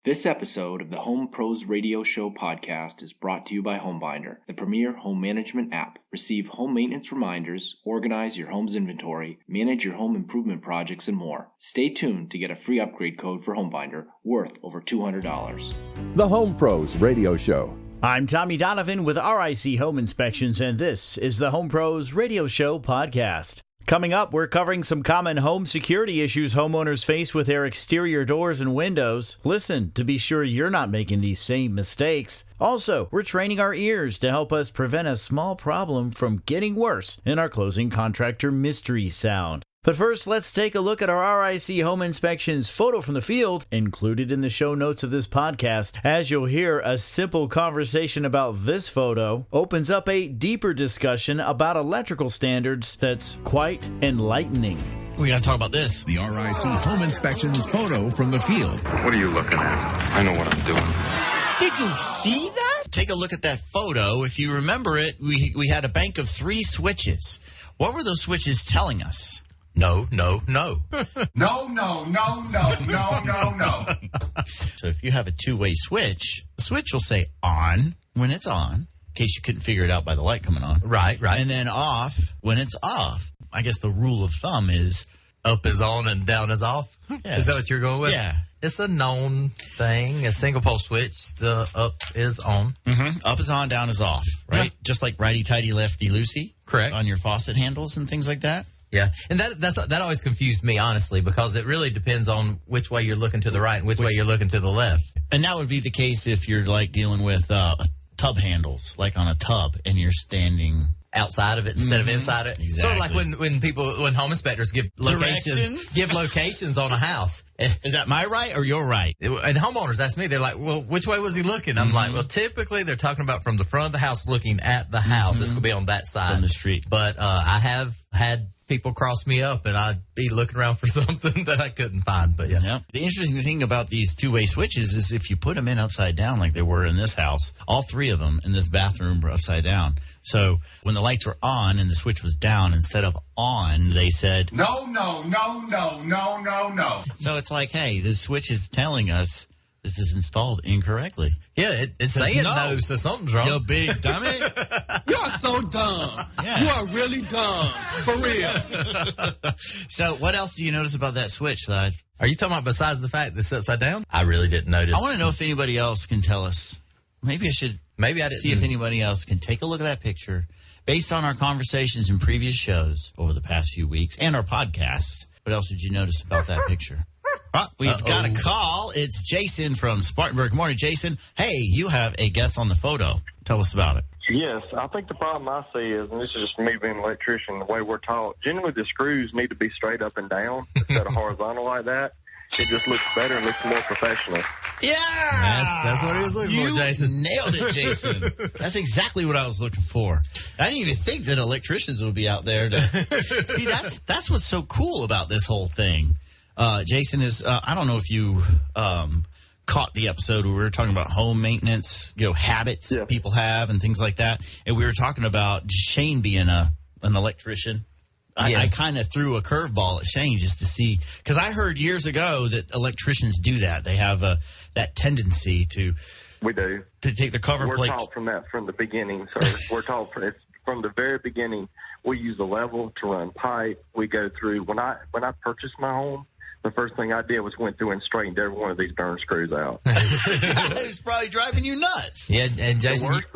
This episode of the Home Pros Radio Show podcast is brought to you by HomeBinder, the premier home management app. Receive home maintenance reminders, organize your home's inventory, manage your home improvement projects, and more. Stay tuned to get a free upgrade code for HomeBinder worth over $200. The Home Pros Radio Show. I'm Tommy Donovan with RIC Home Inspections, and this is the Home Pros Radio Show podcast. Coming up, we're covering some common home security issues homeowners face with their exterior doors and windows. Listen to be sure you're not making these same mistakes. Also, we're training our ears to help us prevent a small problem from getting worse in our Closing Contractor Mystery Sound. But first, let's take a look at our RIC Home Inspections photo from the field, included in the show notes of this podcast. As you'll hear, a simple conversation about this photo opens up a deeper discussion about electrical standards that's quite enlightening. We got to talk about this. The RIC Home Inspections Photo from the field. What are you looking at? I know what I'm doing. Did you see that? Take a look at that photo. If you remember it, we had a bank of 3 switches. What were those switches telling us? No. No. No. So if you have a two-way switch, the switch will say on when it's on, in case you couldn't figure it out by the light coming on. Right. And then off when it's off. I guess the rule of thumb is Up is on and down is off? Yeah. Is that what you're going with? Yeah. It's a known thing. A single pole switch, the up is on. Mm-hmm. Up is on, down is off, right? Yeah. Just like righty-tighty, lefty-loosey. Correct. On your faucet handles and things like that. Yeah, and that always confused me, honestly, because it really depends on which way you're looking to the right and which way you're looking to the left. And that would be the case if you're like dealing with tub handles, like on a tub, and you're standing outside of it instead of inside it. Exactly. Sort of like when home inspectors give locations on a house. Is that my right or your right? And homeowners ask me, they're like, well, which way was he looking? I'm like, well, typically they're talking about from the front of the house looking at the house. It's going to be on that side. From the street. But I have had people cross me up, and I'd be looking around for something that I couldn't find. But yeah. Yep. The interesting thing about these two-way switches is if you put them in upside down like they were in this house, all 3 of them in this bathroom were upside down. So when the lights were on and the switch was down, instead of on, they said, No. So it's like, hey, this switch is telling us this is installed incorrectly. Yeah, it's saying no, so something's wrong. You big dummy. You are so dumb. Yeah. You are really dumb. For real. So what else do you notice about that switch side? Are you talking about besides the fact that it's upside down? I really didn't notice. I want to know if anybody else can tell us. Maybe I didn't see if anybody else can take a look at that picture. Based on our conversations in previous shows over the past few weeks and our podcasts, what else did you notice about that picture? We've got a call. It's Jason from Spartanburg. Good morning, Jason. Hey, you have a guess on the photo. Tell us about it. Yes, I think the problem I see is, and this is just me being an electrician, the way we're taught, generally the screws need to be straight up and down instead of horizontal like that. It just looks better and looks more professional. Yeah! That's what he was looking for, Jason. You nailed it, Jason. That's exactly what I was looking for. I didn't even think that electricians would be out there to... See, that's what's so cool about this whole thing. Jason is, I don't know if you caught the episode where we were talking about home maintenance, habits people have and things like that. And we were talking about Shane being an electrician. I kind of threw a curveball at Shane just to see, because I heard years ago that electricians do that. They have that tendency to... We do. To take the cover plate. We're taught from that from the beginning, sir. We're taught from the very beginning. We use a level to run pipe. We go through, when I purchased my home, the first thing I did was went through and straightened every one of these darn screws out. It's probably driving you nuts. Yeah, and Jason, the worst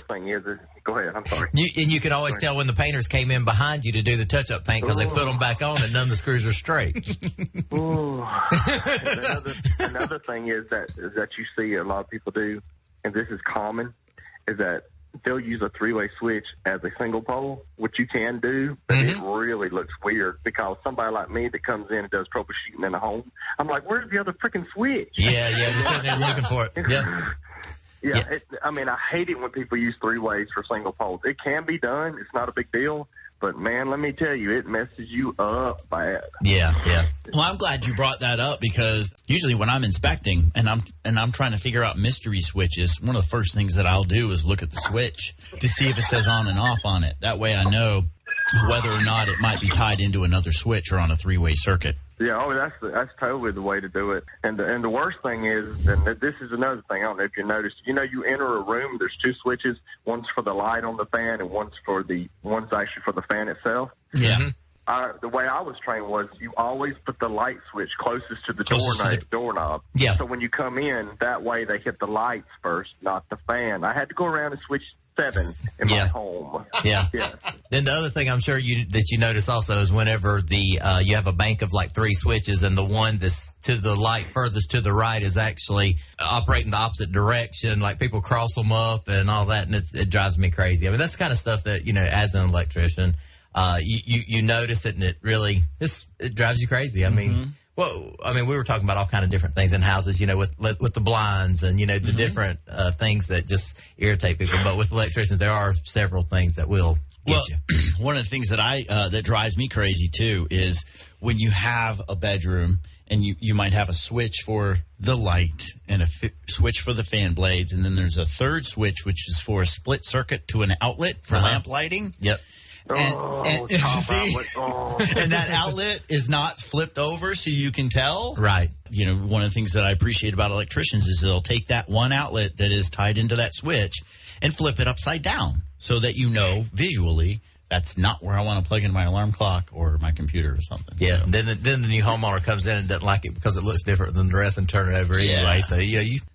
thing is, go ahead, I'm sorry. You could always tell when the painters came in behind you to do the touch-up paint because they put them back on and none of the screws are straight. Another thing is that you see a lot of people do, and this is common, is that they'll use a 3-way switch as a single pole, which you can do, but it really looks weird because somebody like me that comes in and does troubleshooting in a home, I'm like, where's the other freaking switch? Yeah, they're sitting there looking for it. Yeah. Yeah. I hate it when people use 3 ways for single poles. It can be done. It's not a big deal. But, man, let me tell you, it messes you up bad. Yeah. Well, I'm glad you brought that up because usually when I'm inspecting and I'm trying to figure out mystery switches, one of the first things that I'll do is look at the switch to see if it says on and off on it. That way I know whether or not it might be tied into another switch or on a 3-way circuit. Yeah, that's totally the way to do it. And the worst thing is, and this is another thing, I don't know if you noticed, you enter a room, there's two switches, one's for the light on the fan and one's actually for the fan itself. Yeah. The way I was trained was you always put the light switch closest to the doorknob. Yeah. So when you come in, that way they hit the lights first, not the fan. I had to go around and switch 7 in my home. Yeah. Yes. Then the other thing I'm sure you notice also is whenever you have a bank of like 3 switches and the one that's to the light furthest to the right is actually operating the opposite direction, like people cross them up and all that, and it drives me crazy. I mean, that's the kind of stuff that, as an electrician, you notice it, and it really it drives you crazy. I mean, we were talking about all kind of different things in houses, with the blinds and, the different things that just irritate people. But with electricians, there are several things that will get you. One of the things that that drives me crazy, too, is when you have a bedroom and you might have a switch for the light and a switch for the fan blades, and then there's a third switch, which is for a split circuit to an outlet for lamp lighting. Yep. And that outlet is not flipped over so you can tell. Right. One of the things that I appreciate about electricians is they'll take that one outlet that is tied into that switch and flip it upside down so that visually that's not where I want to plug in my alarm clock or my computer or something. Yeah. So. Then the new homeowner comes in and doesn't like it because it looks different than the rest and turn it over anyway. So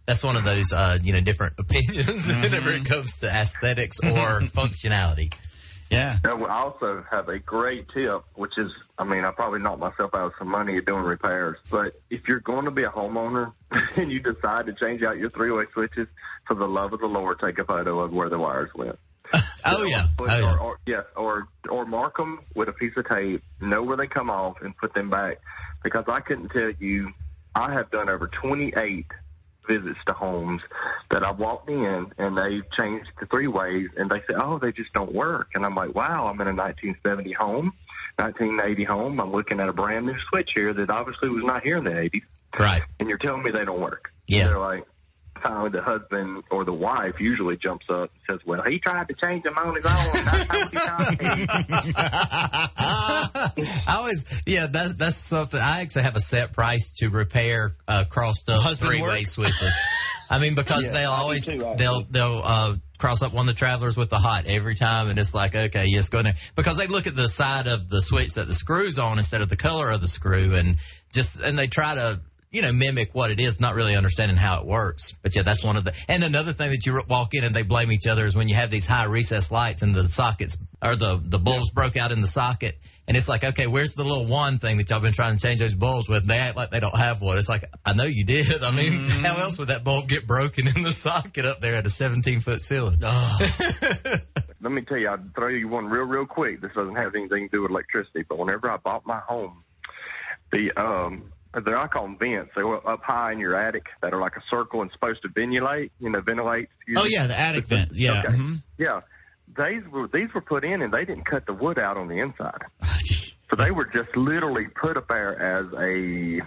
that's one of those different opinions whenever it comes to aesthetics or functionality. Yeah. I also have a great tip, which is, I probably knocked myself out of some money doing repairs. But if you're going to be a homeowner and you decide to change out your 3-way switches, for the love of the Lord, take a photo of where the wires went. Or mark them with a piece of tape, know where they come off, and put them back. Because I couldn't tell you, I have done over 28 visits to homes that I walked in and they changed to 3-ways and they said, they just don't work. And I'm like, wow, I'm in a 1970 home, 1980 home. I'm looking at a brand new switch here that obviously was not here in the 80s. Right. And you're telling me they don't work. Yeah. And they're like, finally the husband or the wife usually jumps up and says, well, he tried to change them on his own. That's how he that's something. I actually have a set price to repair crossed up 3-way switches. Because they'll cross up one of the travelers with the hot every time, and it's like, okay, yes, go in there. Because they look at the side of the switch that the screw's on instead of the color of the screw, and they try to mimic what it is, not really understanding how it works. But that's one of and another thing that you walk in and they blame each other is when you have these high recessed lights and the sockets or the bulbs broke out in the socket. And it's like, okay, where's the little wand thing that y'all been trying to change those bulbs with? They act like they don't have one. It's like, I know you did. How else would that bulb get broken in the socket up there at a 17-foot ceiling? Let me tell you, I'll throw you one real quick. This doesn't have anything to do with electricity, but whenever I bought my home, I call them vents. They were up high in your attic that are like a circle and supposed to ventilate. The attic vent. Yeah. Okay. Mm-hmm. Yeah. These were put in and they didn't cut the wood out on the inside. So they were just literally put up there as a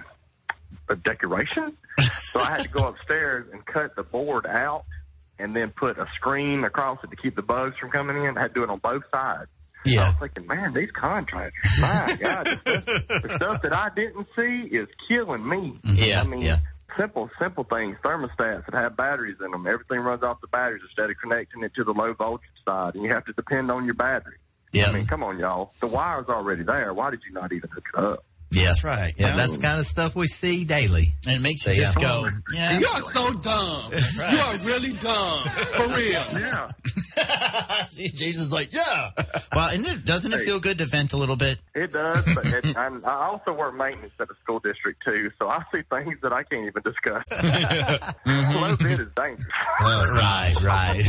decoration. So I had to go upstairs and cut the board out and then put a screen across it to keep the bugs from coming in. I had to do it on both sides. Yeah. I was thinking, man, these contractors, my God, the stuff that I didn't see is killing me. Yeah. Simple things, thermostats that have batteries in them. Everything runs off the batteries instead of connecting it to the low voltage side, and you have to depend on your battery. Yeah. Come on, y'all. The wire's already there. Why did you not even hook it up? Yeah. That's right. Yeah. That's the kind of stuff we see daily. And it makes you just go, yeah. You are so dumb. Right. You are really dumb. For real. Yeah. See, Jason's like, yeah. Well, doesn't it feel good to vent a little bit? It does, but I also work maintenance at a school district, too, so I see things that I can't even discuss. A little bit is dangerous. Right.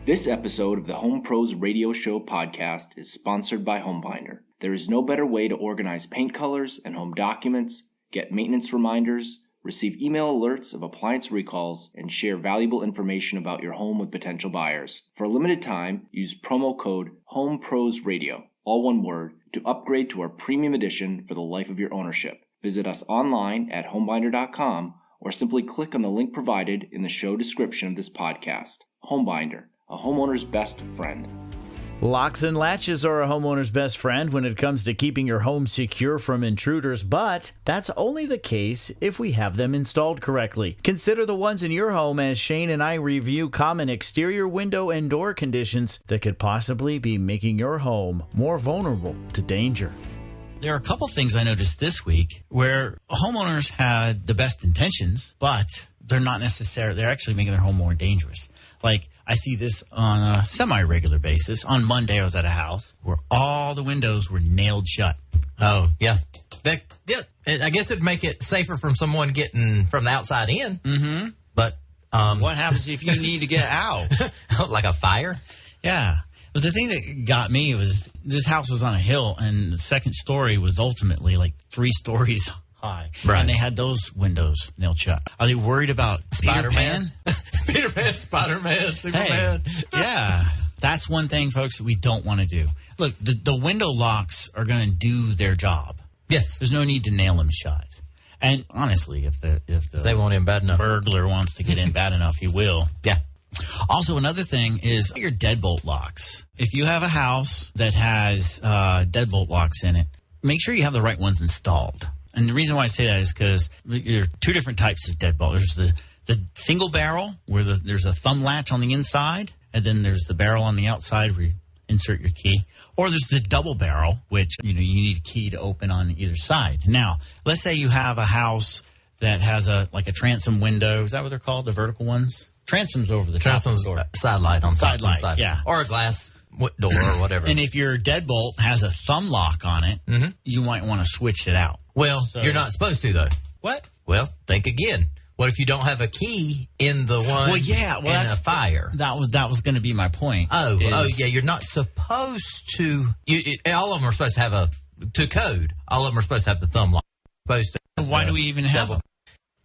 This episode of the Home Pros Radio Show podcast is sponsored by HomeBinder. There is no better way to organize paint colors and home documents, get maintenance reminders, receive email alerts of appliance recalls, and share valuable information about your home with potential buyers. For a limited time, use promo code HOMEPROSRadio, all one word, to upgrade to our premium edition for the life of your ownership. Visit us online at homebinder.com or simply click on the link provided in the show description of this podcast. HomeBinder, a homeowner's best friend. Locks and latches are a homeowner's best friend when it comes to keeping your home secure from intruders, but that's only the case if we have them installed correctly. Consider the ones in your home as Shane and I review common exterior window and door conditions that could possibly be making your home more vulnerable to danger. There are a couple things I noticed this week where homeowners had the best intentions, but they're actually making their home more dangerous. Like, I see this on a semi-regular basis. On Monday, I was at a house where all the windows were nailed shut. Oh, yeah. I guess it'd make it safer from someone getting from the outside in. Mm-hmm. But what happens if you need to get out? Like a fire? Yeah. But the thing that got me was this house was on a hill, and the second story was ultimately like 3 stories high. Right. And they had those windows nailed shut. Are they worried about Spider-Man? Peter Pan, Spider-Man, Superman. Hey, yeah. That's one thing, folks, that we don't want to do. Look, the window locks are going to do their job. Yes. There's no need to nail them shut. And honestly, if they want in bad enough, burglar wants to get in bad enough, he will. Yeah. Also, another thing is your deadbolt locks. If you have a house that has deadbolt locks in it, make sure you have the right ones installed. And the reason why I say that is because there are 2 different types of deadbolt. There's the single barrel where there's a thumb latch on the inside, and then there's the barrel on the outside where you insert your key. Or there's the double barrel, which you need a key to open on either side. Now, let's say you have a house that has a transom window. Is that what they're called? The vertical ones? Transom's over the top of the door. Side light on side light, side. Yeah. Or a glass door or whatever. And if your deadbolt has a thumb lock on it, you might want to switch it out. Well, you're not supposed to, though. What? Well, think again. What if you don't have a key in the one in a fire? That was going to be my point. Oh, yeah. You're not supposed to. All of them are supposed to have to code. All of them are supposed to have the thumb lock. Why do we even have them?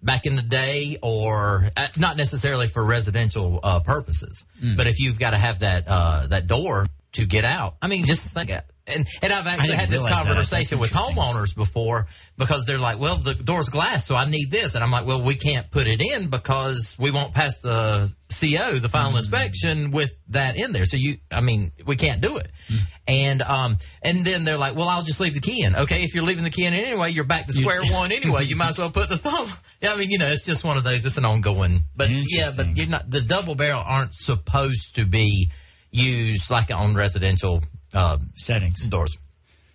Back in the day, or not necessarily for residential purposes, but if you've got to have that door to get out. I mean, just think it. And I've actually had this conversation with homeowners before because they're like, well, the door's glass, so I need this. And I'm like, well, we can't put it in because we won't pass the CO, the final inspection, with that in there. So we can't do it. And then they're like, well, I'll just leave the key in. Okay, if you're leaving the key in anyway, you're back to square one anyway. You might as well put the thumb. Yeah, I mean, it's just one of those. It's an ongoing. But yeah, but you're not. The double barrel aren't supposed to be used like on residential settings doors.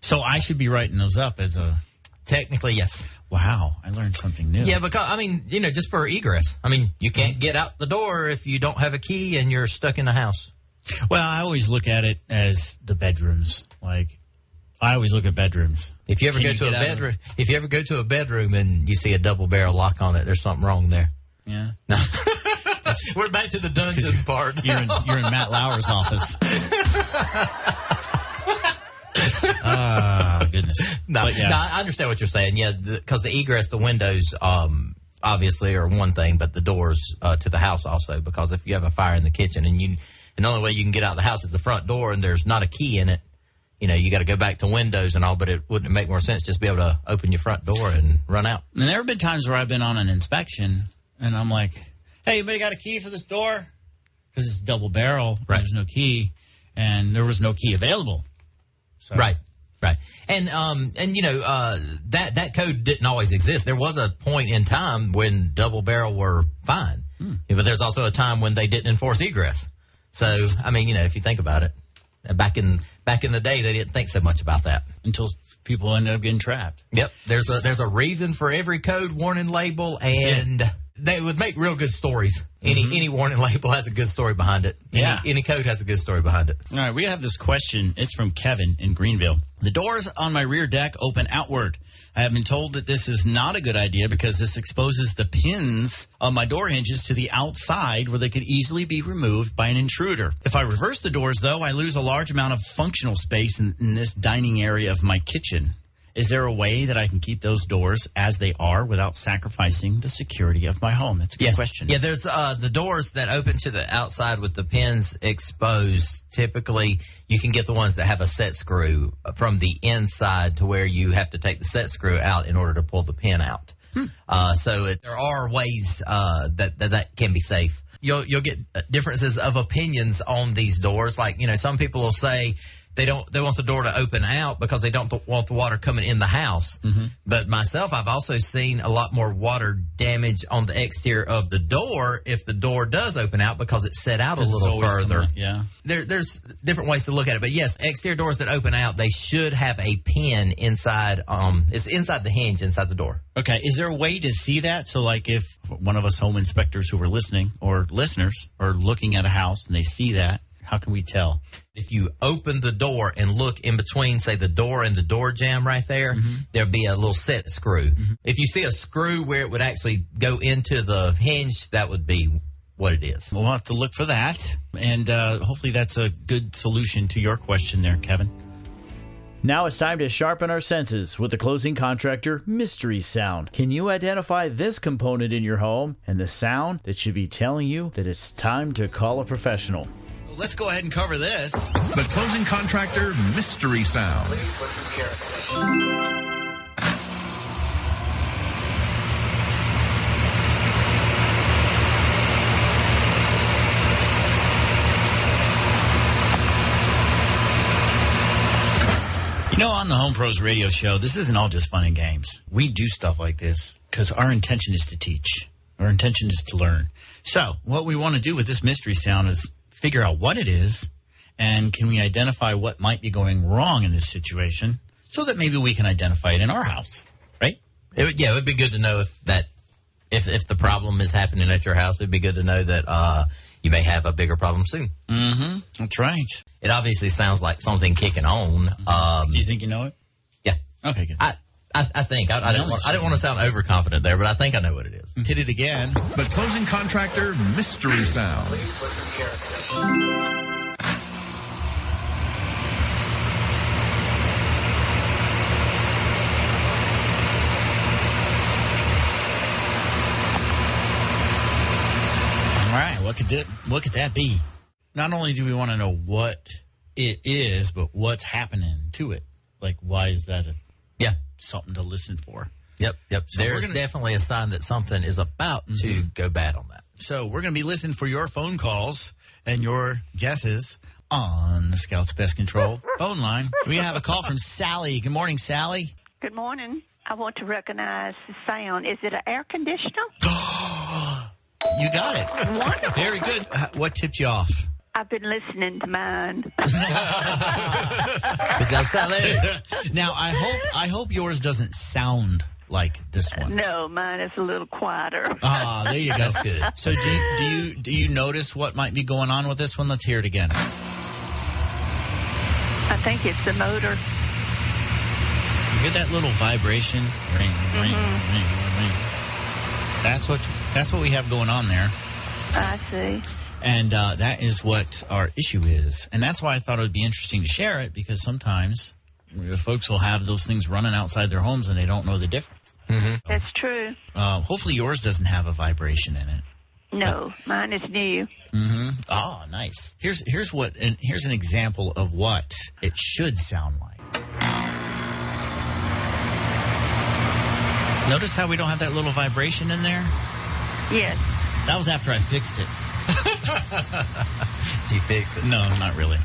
So I should be writing those up as a... Technically, yes. Wow, I learned something new. Yeah, because, just for egress. You can't get out the door if you don't have a key and you're stuck in the house. Well, I always look at it as the bedrooms. Like, I always look at bedrooms. If you ever go to a bedroom and you see a double barrel lock on it, there's something wrong there. Yeah. No. We're back to the dungeon part. You're in Matt Lauer's office. Goodness. No, I understand what you're saying. Yeah, because the egress, the windows, obviously are one thing, but the doors to the house also. Because if you have a fire in the kitchen and the only way you can get out of the house is the front door, and there's not a key in it, you got to go back to windows and all. But it wouldn't make more sense just be able to open your front door and run out. And there have been times where I've been on an inspection and I'm like, hey, anybody got a key for this door? Because it's double barrel. Right. There's no key, and there was no key available. So. Right. And that code didn't always exist. There was a point in time when double barrel were fine. But there's also a time when they didn't enforce egress. So, if you think about it, back in the day, they didn't think so much about that. Until people ended up getting trapped. Yep. There's a reason for every code warning label, and they would make real good stories. Any warning label has a good story behind it. Any code has a good story behind it. All right, we have this question. It's from Kevin in Greenville. The doors on my rear deck open outward. I have been told that this is not a good idea because this exposes the pins of my door hinges to the outside where they could easily be removed by an intruder. If I reverse the doors, though, I lose a large amount of functional space in this dining area of my kitchen. Is there a way that I can keep those doors as they are without sacrificing the security of my home? That's a good question. Yeah, there's the doors that open to the outside with the pins exposed. Typically, you can get the ones that have a set screw from the inside to where you have to take the set screw out in order to pull the pin out. So there are ways that can be safe. you'll get differences of opinions on these doors. Like, some people will say they want the door to open out because they don't want the water coming in the house. Mm-hmm. But myself, I've also seen a lot more water damage on the exterior of the door if the door does open out because it's set out a little further. Yeah. There's different ways to look at it. But yes, exterior doors that open out, they should have a pin inside. It's inside the hinge, inside the door. Okay. Is there a way to see that? So like if one of us home inspectors who are listening or listeners are looking at a house and they see that, how can we tell? If you open the door and look in between, say, the door and the door jamb right there, there'll be a little set screw. Mm-hmm. If you see a screw where it would actually go into the hinge, that would be what it is. We'll have to look for that. And hopefully that's a good solution to your question there, Kevin. Now it's time to sharpen our senses with the Closing Contractor Mystery Sound. Can you identify this component in your home and the sound that should be telling you that it's time to call a professional? Let's go ahead and cover this. The Closing Contractor Mystery Sound. Please listen carefully. On the Home Pros radio show, this isn't all just fun and games. We do stuff like this because our intention is to teach. Our intention is to learn. So what we want to do with this mystery sound is figure out what it is, and can we identify what might be going wrong in this situation so that maybe we can identify it in our house, right? It would be good to know if the problem is happening at your house. It'd be good to know that you may have a bigger problem soon. Mm-hmm. That's right. It obviously sounds like something kicking on. Do you think you know it? Yeah. Okay, good. I think. I didn't want to sound overconfident there, but I think I know what it is. Hit it again. The Closing Contractor Mystery Sound. Please listen carefully. All right, what could that be? Not only do we want to know what it is, but what's happening to it. Like, why is that something to listen for? Yep. So there's definitely a sign that something is about to go bad on that. So we're going to be listening for your phone calls and your guesses on the Scouts Pest Control phone line. We have a call from Sally. Good morning, Sally. Good morning. I want to recognize the sound. Is it an air conditioner? You got it. Wonderful. Very good. What tipped you off? I've been listening to mine. Good job, Sally. Now, I hope yours doesn't sound like this one. No, mine is a little quieter. Ah, there you go. That's good. So do you notice what might be going on with this one? Let's hear it again. I think it's the motor. You hear that little vibration? Ring, ring, ring, ring. That's what we have going on there. I see. And that is what our issue is. And that's why I thought it would be interesting to share it, because sometimes folks will have those things running outside their homes and they don't know the difference. Mm-hmm. That's true. Hopefully yours doesn't have a vibration in it. No, mine is new. Mm-hmm. Oh, nice. Here's an example of what it should sound like. Notice how we don't have that little vibration in there? Yes. That was after I fixed it. Did you fix it? No, not really.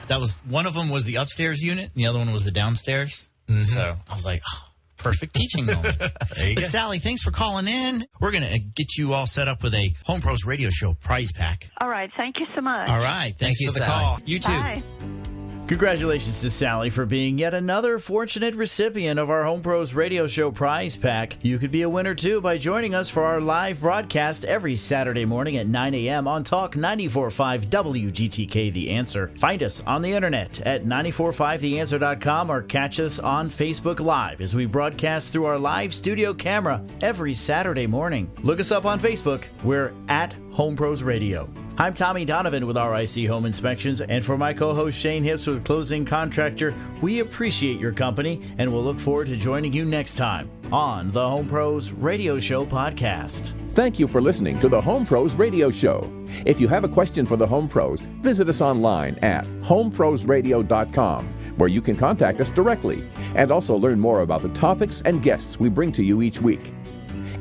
That was one of them was the upstairs unit, and the other one was the downstairs. Mm-hmm. So I was like, oh, perfect teaching moment. There you go. Sally, thanks for calling in. We're going to get you all set up with a Home Pros Radio Show prize pack. All right. Thank you so much. All right. Thanks you, for the Sally. call. You too. Bye. Congratulations to Sally for being yet another fortunate recipient of our Home Pros Radio Show prize pack. You could be a winner too by joining us for our live broadcast every Saturday morning at 9 a.m. on Talk 94.5 WGTK The Answer. Find us on the internet at 945theanswer.com or catch us on Facebook Live as we broadcast through our live studio camera every Saturday morning. Look us up on Facebook. We're at Home Pros Radio. I'm Tommy Donovan with RIC Home Inspections, and for my co-host Shane Hips with Closing Contractor, we appreciate your company and we'll look forward to joining you next time on the Home Pros Radio Show podcast. Thank you for listening to the Home Pros Radio Show. If you have a question for the Home Pros, visit us online at homeprosradio.com, where you can contact us directly and also learn more about the topics and guests we bring to you each week.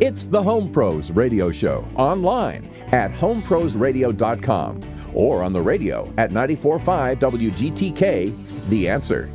It's the Home Pros Radio Show online at homeprosradio.com or on the radio at 94.5 WGTK, The Answer.